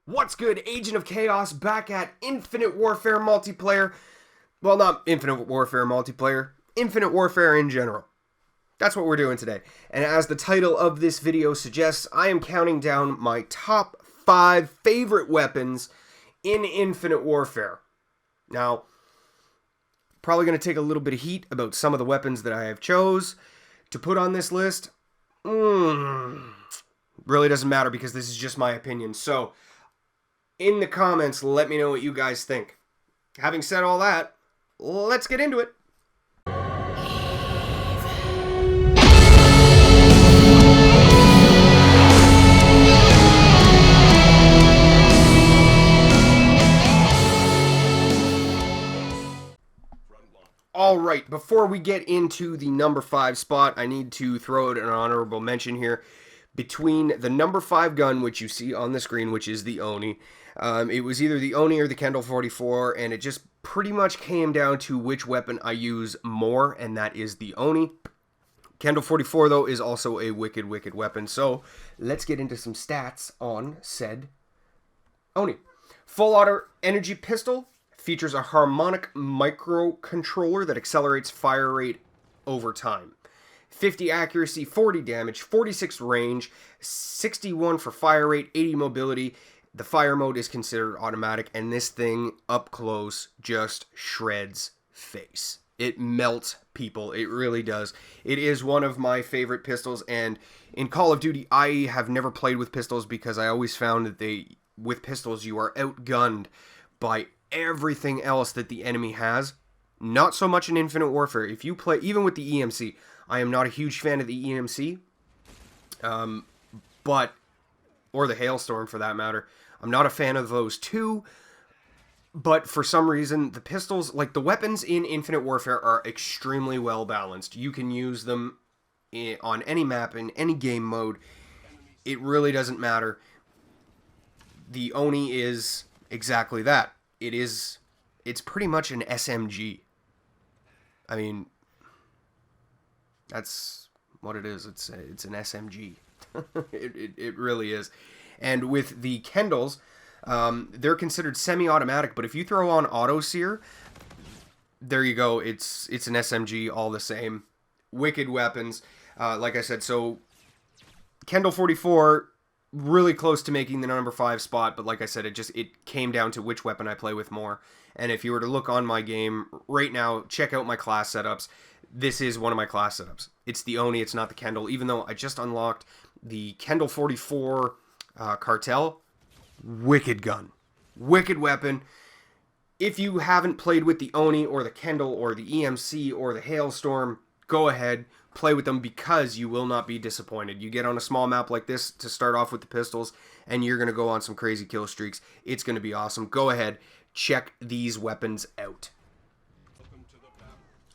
What's good, Agent of Chaos, back at Infinite Warfare multiplayer. Well, not Infinite Warfare multiplayer, Infinite Warfare in general. That's what we're doing today. And as the title of this video suggests, I am counting down my top 5 favorite weapons in Infinite Warfare. Now, probably going to take a little bit of heat about some of the weapons that I have chose to put on this list. Really doesn't matter because this is just my opinion. So, in the comments, let me know what you guys think. Having said all that, let's get into it. Alright, before we get into the number 5 spot, I need to throw out an honorable mention here. Between the number 5 gun, which you see on the screen, which is the Oni, it was either the Oni or the Kendall 44, and it just pretty much came down to which weapon I use more, and that is the Oni. Kendall 44, though, is also a wicked weapon, so let's get into some stats on said Oni. Full auto energy pistol features a harmonic microcontroller that accelerates fire rate over time. 50 accuracy, 40 damage, 46 range, 61 for fire rate, 80 mobility. The fire mode is considered automatic, and this thing up close just shreds face. It melts people. It really does. It is one of my favorite pistols, and in Call of Duty, I have never played with pistols because I always found that with pistols, you are outgunned by everything else that the enemy has. Not so much in Infinite Warfare. If you play, even with the EMC, I am not a huge fan of the EMC, or the Hailstorm for that matter. I'm not a fan of those two, but for some reason, the pistols, like the weapons in Infinite Warfare, are extremely well balanced. You can use them on any map, in any game mode. It really doesn't matter. The Oni is exactly that. It's pretty much an SMG. I mean, that's what it is. It's an SMG. it really is. And with the Kendalls, they're considered semi-automatic, but if you throw on auto sear, there you go. It's an SMG all the same. Wicked weapons. Like I said, so Kendall 44, really close to making the number 5 spot, but like I said, it came down to which weapon I play with more. And if you were to look on my game right now, check out my class setups. This is one of my class setups. It's the Oni, it's not the Kendall, even though I just unlocked the Kendall 44 Cartel. Wicked gun. Wicked weapon. If you haven't played with the Oni or the Kendall or the EMC or the Hailstorm, go ahead, play with them because you will not be disappointed. You get on a small map like this to start off with the pistols, and you're going to go on some crazy kill streaks. It's going to be awesome. Go ahead, check these weapons out.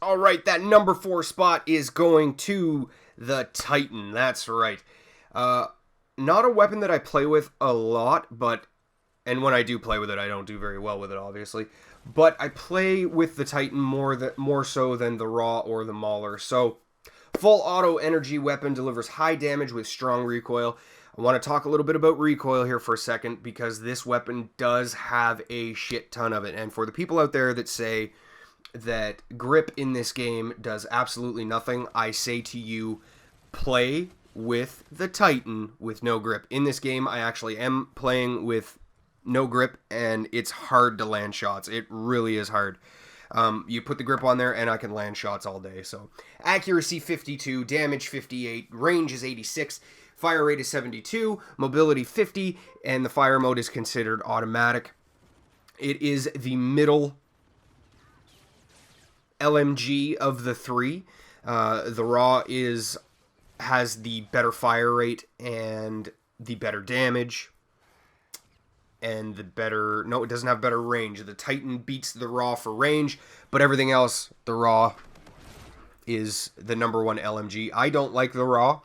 Alright, that number 4 spot is going to the Titan. That's right. Not a weapon that I play with a lot, and when I do play with it, I don't do very well with it, obviously. But I play with the Titan more so than the Raw or the Mauler. So, full auto energy weapon delivers high damage with strong recoil. I want to talk a little bit about recoil here for a second because this weapon does have a shit ton of it. And for the people out there that say that grip in this game does absolutely nothing, I say to you, play with the Titan with no grip. In this game, I actually am playing with no grip, and it's hard to land shots. It really is hard. You put the grip on there, and I can land shots all day. So, accuracy 52, damage 58, range is 86, fire rate is 72, mobility 50, and the fire mode is considered automatic. It is the middle LMG of the 3. The Raw has the better fire rate and the better damage. And it doesn't have better range. The Titan beats the Raw for range, but everything else, the Raw is the number 1 LMG. I don't like the Raw.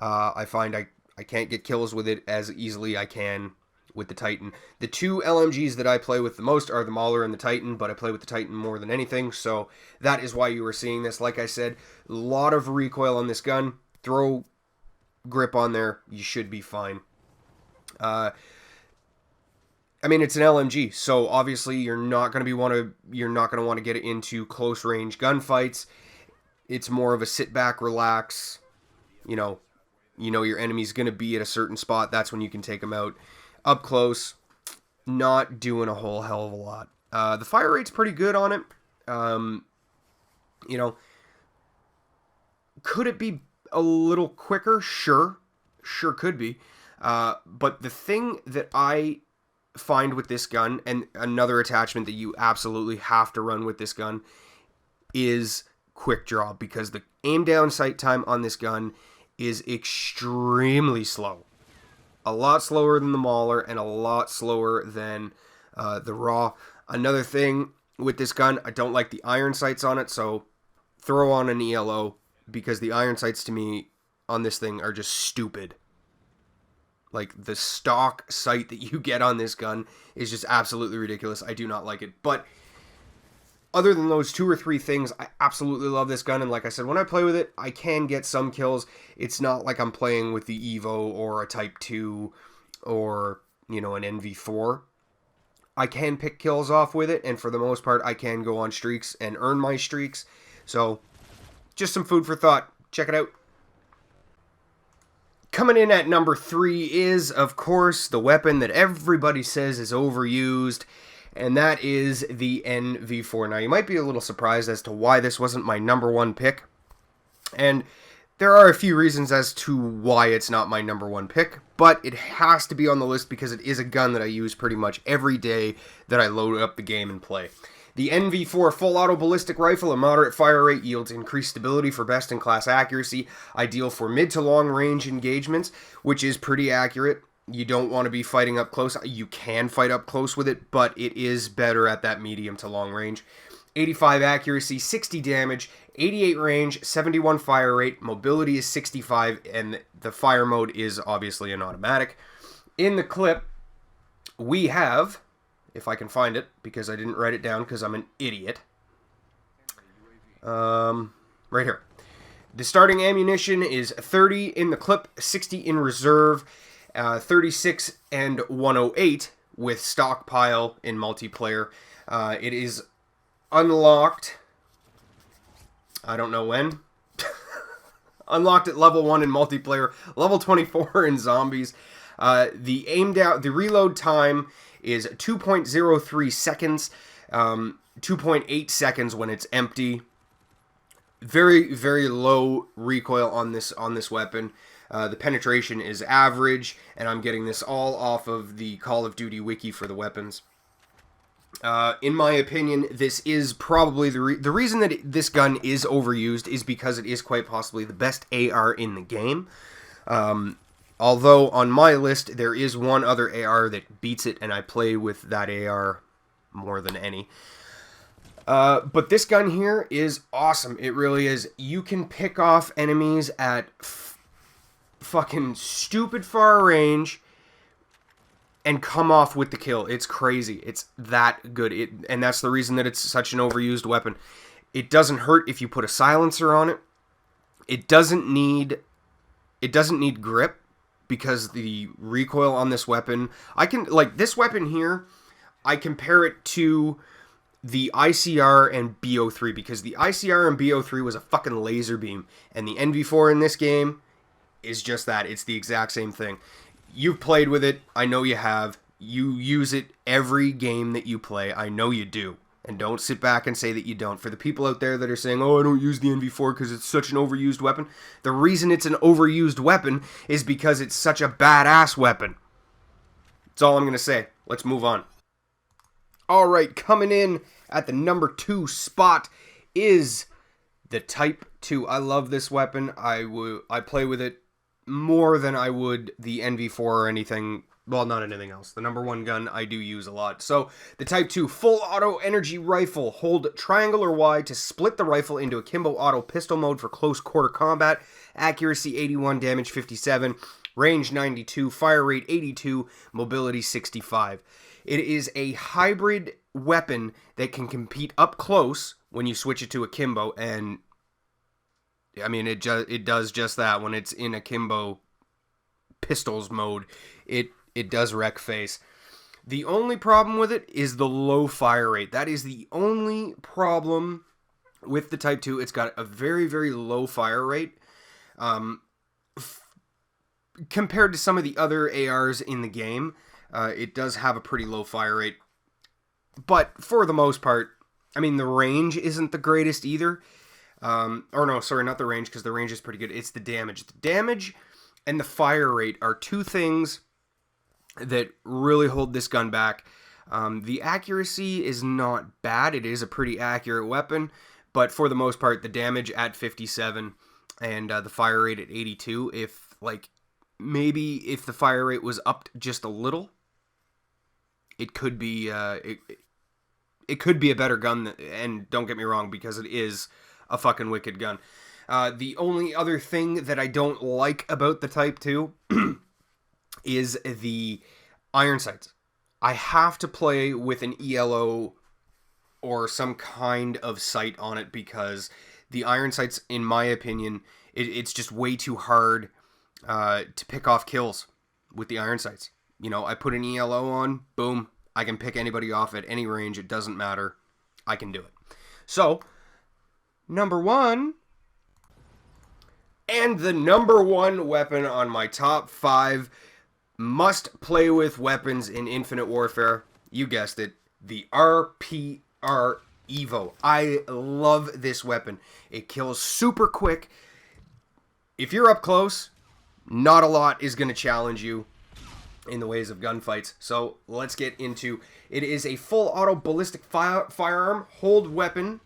I find I can't get kills with it as easily I can with the Titan. The 2 LMGs that I play with the most are the Mauler and the Titan, but I play with the Titan more than anything, so that is why you were seeing this. Like I said, a lot of recoil on this gun. Throw grip on there, you should be fine. I mean, it's an LMG, so obviously you're not going to want to get it into close range gunfights. It's more of a sit back, relax. You know, your enemy's going to be at a certain spot. That's when you can take them out. Up close, not doing a whole hell of a lot. The fire rate's pretty good on it. You know, could it be a little quicker? Sure could be. But the thing that I find with this gun, and another attachment that you absolutely have to run with this gun, is quick draw, because the aim down sight time on this gun is extremely slow. A lot slower than the Mauler and a lot slower than the Raw. Another thing with this gun, I don't like the iron sights on it, so throw on an ELO, because the iron sights to me on this thing are just stupid. Like, the stock sight that you get on this gun is just absolutely ridiculous. I do not like it. But other than those 2 or 3 things, I absolutely love this gun. And like I said, when I play with it, I can get some kills. It's not like I'm playing with the Evo or a Type 2 or, an NV4. I can pick kills off with it, and for the most part, I can go on streaks and earn my streaks. So, just some food for thought. Check it out. Coming in at number 3 is, of course, the weapon that everybody says is overused, and that is the NV4. Now, you might be a little surprised as to why this wasn't my number 1 pick, and there are a few reasons as to why it's not my number 1 pick, but it has to be on the list because it is a gun that I use pretty much every day that I load up the game and play. The NV4 full auto ballistic rifle, a moderate fire rate, yields increased stability for best-in-class accuracy, ideal for mid to long range engagements, which is pretty accurate. You don't want to be fighting up close. You can fight up close with it, but it is better at that medium to long range. 85 accuracy, 60 damage, 88 range, 71 fire rate, mobility is 65, and the fire mode is obviously an automatic. In the clip, we have, if I can find it, because I didn't write it down because I'm an idiot. Right here. The starting ammunition is 30 in the clip, 60 in reserve, 36 and 108 with stockpile in multiplayer. It is unlocked. I don't know when. Unlocked at level 1 in multiplayer, level 24 in zombies. The reload time is 2.03 seconds, 2.8 seconds when it's empty. Very, very low recoil on this weapon. The penetration is average, and I'm getting this all off of the Call of Duty wiki for the weapons. In my opinion, this is probably the reason that this gun is overused is because it is quite possibly the best AR in the game. Although on my list there is one other AR that beats it, and I play with that AR more than any. But this gun here is awesome. It really is. You can pick off enemies at fucking stupid far range and come off with the kill. It's crazy. It's that good. And that's the reason that it's such an overused weapon. It doesn't hurt if you put a silencer on it. It doesn't need grip, because the recoil on this weapon, this weapon here, I compare it to the ICR and BO3, because the ICR and BO3 was a fucking laser beam, and the NV4 in this game is just that. It's the exact same thing. You've played with it. I know you have. You use it every game that you play. I know you do. And don't sit back and say that you don't. For the people out there that are saying, oh, I don't use the NV4 because it's such an overused weapon, the reason it's an overused weapon is because it's such a badass weapon. That's all I'm going to say. Let's move on. Alright, coming in at the number 2 spot is the Type 2. I love this weapon. I play with it more than I would the NV4 or anything. Well, not anything else. The number 1 gun I do use a lot. So, the Type 2 full auto energy rifle. Hold triangle or Y to split the rifle into akimbo auto pistol mode for close quarter combat. Accuracy 81, damage 57, range 92, fire rate 82, mobility 65. It is a hybrid weapon that can compete up close when you switch it to akimbo, and I mean, it does just that. When it's in akimbo pistols mode, it does wreck face. The only problem with it is the low fire rate. That is the only problem with the Type 2. It's got a very, very low fire rate. Compared to some of the other ARs in the game, it does have a pretty low fire rate. But for the most part, I mean, the range isn't the greatest either. Or no, sorry, not the range, because the range is pretty good. It's the damage. The damage and the fire rate are two things that really hold this gun back. The accuracy is not bad. It is a pretty accurate weapon. But for the most part, the damage at 57 and the fire rate at 82, if, like, maybe if the fire rate was upped just a little, it could be it could be a better gun. And don't get me wrong, because it is a fucking wicked gun. The only other thing that I don't like about the Type 2 is the iron sights. I have to play with an ELO or some kind of sight on it, because the iron sights, in my opinion, it's just way too hard to pick off kills with the iron sights. You know, I put an ELO on, boom, I can pick anybody off at any range. It doesn't matter. I can do it. So, number one, and the number one weapon on my top 5 must play with weapons in Infinite Warfare, you guessed it, the RPR Evo. I love this weapon. It kills super quick. If you're up close, not a lot is going to challenge you in the ways of gunfights. So let's get into it. Is a full auto ballistic firearm hold weapon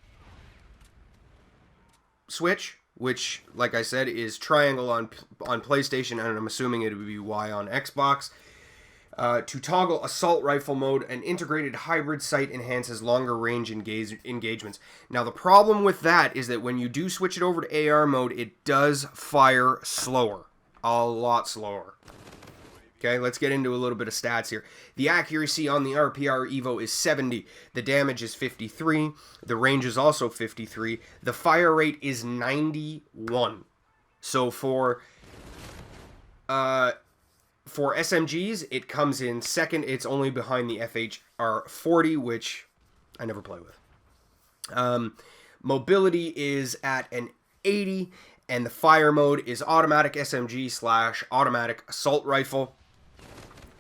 switch, which, like I said, is triangle on PlayStation, and I'm assuming it would be Y on Xbox. To toggle assault rifle mode, an integrated hybrid sight enhances longer range engagements. Now, the problem with that is that when you do switch it over to AR mode, it does fire slower. A lot slower. Okay, let's get into a little bit of stats here. The accuracy on the RPR Evo is 70. The damage is 53. The range is also 53. The fire rate is 91. So for SMGs, it comes in second. It's only behind the FHR40, which I never play with. Mobility is at an 80, and the fire mode is automatic SMG / automatic assault rifle.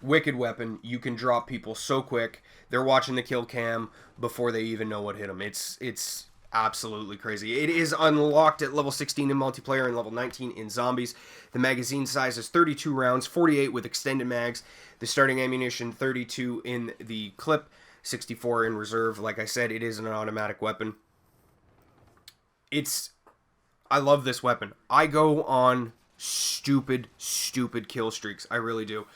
Wicked weapon. You can drop people so quick. They're watching the kill cam before they even know what hit them. It's absolutely crazy. It is unlocked at level 16 in multiplayer and level 19 in zombies. The magazine size is 32 rounds, 48 with extended mags. The starting ammunition, 32 in the clip, 64 in reserve. Like I said, it is an automatic weapon. I love this weapon. I go on stupid kill streaks. I really do.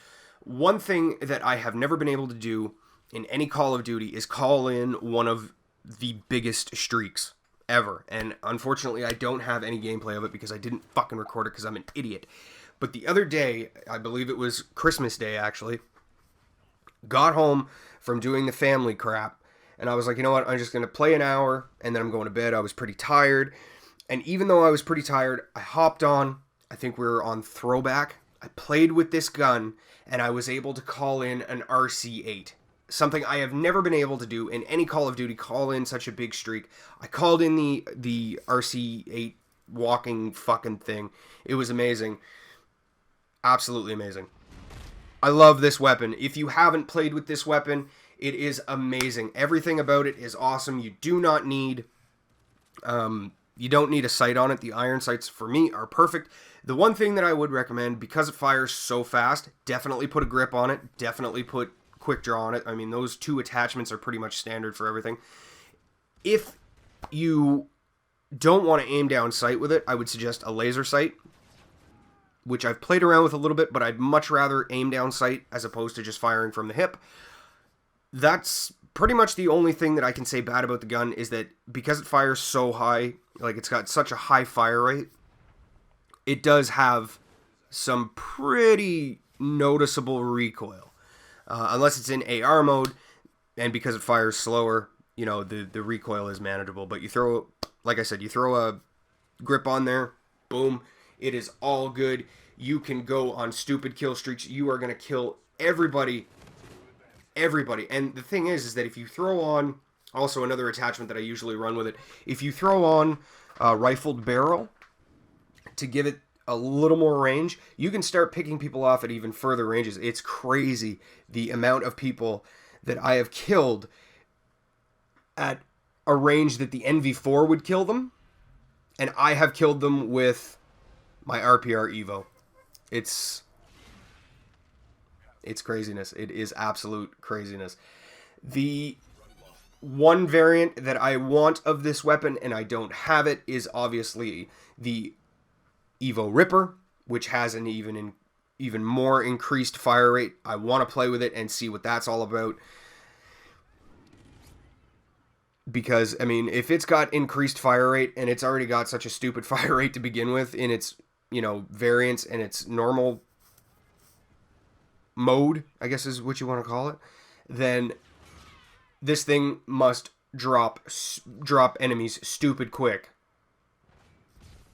One thing that I have never been able to do in any Call of Duty is call in one of the biggest streaks ever. And unfortunately, I don't have any gameplay of it because I didn't fucking record it because I'm an idiot. But the other day, I believe it was Christmas Day actually, got home from doing the family crap, and I was like, you know what, I'm just going to play an hour, and then I'm going to bed. I was pretty tired. And even though I was pretty tired, I hopped on, I think we were on Throwback. I played with this gun, and I was able to call in an RC8. Something I have never been able to do in any Call of Duty, call in such a big streak. I called in the RC8 walking fucking thing. It was amazing. Absolutely amazing. I love this weapon. If you haven't played with this weapon, it is amazing. Everything about it is awesome. You do not need... you don't need a sight on it. The iron sights, for me, are perfect. The one thing that I would recommend, because it fires so fast, definitely put a grip on it. Definitely put quick draw on it. I mean, those two attachments are pretty much standard for everything. If you don't want to aim down sight with it, I would suggest a laser sight, which I've played around with a little bit, but I'd much rather aim down sight as opposed to just firing from the hip. That's pretty much the only thing that I can say bad about the gun, is that because it fires so high, like it's got such a high fire rate, it does have some pretty noticeable recoil. Unless it's in AR mode, and because it fires slower, you know, the recoil is manageable. But you throw, like I said, you throw a grip on there, boom, it is all good. You can go on stupid kill streaks. You are going to kill everybody everybody. And the thing is that if you throw on, also another attachment that I usually run with it, if you throw on a rifled barrel to give it a little more range, you can start picking people off at even further ranges. It's crazy the amount of people that I have killed at a range that the NV4 would kill them, and I have killed them with my RPR Evo. It's craziness. It is absolute craziness. The one variant that I want of this weapon, and I don't have it, is obviously the Evo Ripper, which has an even more increased fire rate. I want to play with it and see what that's all about. Because, I mean, if it's got increased fire rate, and it's already got such a stupid fire rate to begin with in its, you know, variants and its normal mode, I guess is what you want to call it, then this thing must drop enemies stupid quick.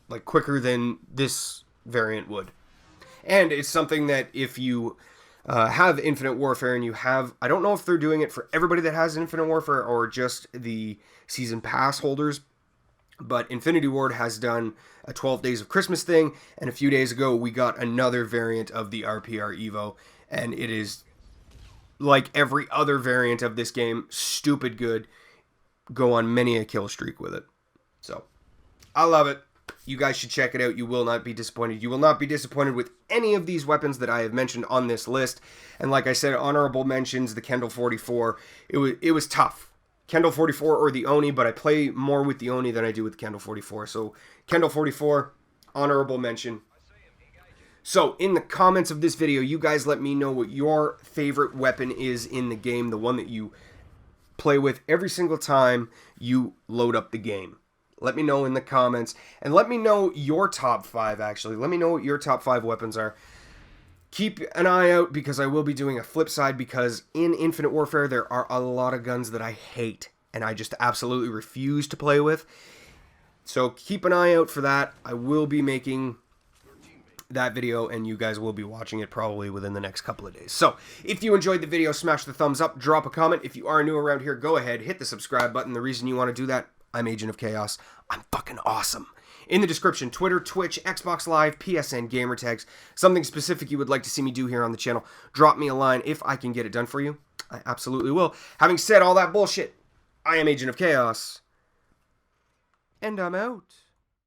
Like, quicker than this variant would. And it's something that if you have Infinite Warfare and you have... I don't know if they're doing it for everybody that has Infinite Warfare or just the Season Pass holders, but Infinity Ward has done a 12 Days of Christmas thing, and a few days ago we got another variant of the RPR Evo, and it is, like every other variant of this game, stupid good. Go on many a kill streak with it. So, I love it. You guys should check it out. You will not be disappointed. You will not be disappointed with any of these weapons that I have mentioned on this list. And like I said, honorable mentions, the Kendall 44. It was tough. Kendall 44 or the Oni, but I play more with the Oni than I do with the Kendall 44. So, Kendall 44, honorable mention. So, in the comments of this video, you guys let me know what your favorite weapon is in the game. The one that you play with every single time you load up the game. Let me know in the comments. And let me know your top 5, actually. Let me know what your top 5 weapons are. Keep an eye out, because I will be doing a flip side, because in Infinite Warfare, there are a lot of guns that I hate, and I just absolutely refuse to play with. So keep an eye out for that. I will be making that video, and you guys will be watching it probably within the next couple of days. So, if you enjoyed the video, smash the thumbs up, drop a comment. If you are new around here, go ahead, hit the subscribe button. The reason you want to do that, I'm Agent of Chaos. I'm fucking awesome. In the description, Twitter, Twitch, Xbox Live, PSN, gamer tags, something specific you would like to see me do here on the channel, drop me a line. If I can get it done for you, I absolutely will. Having said all that bullshit, I am Agent of Chaos, and I'm out.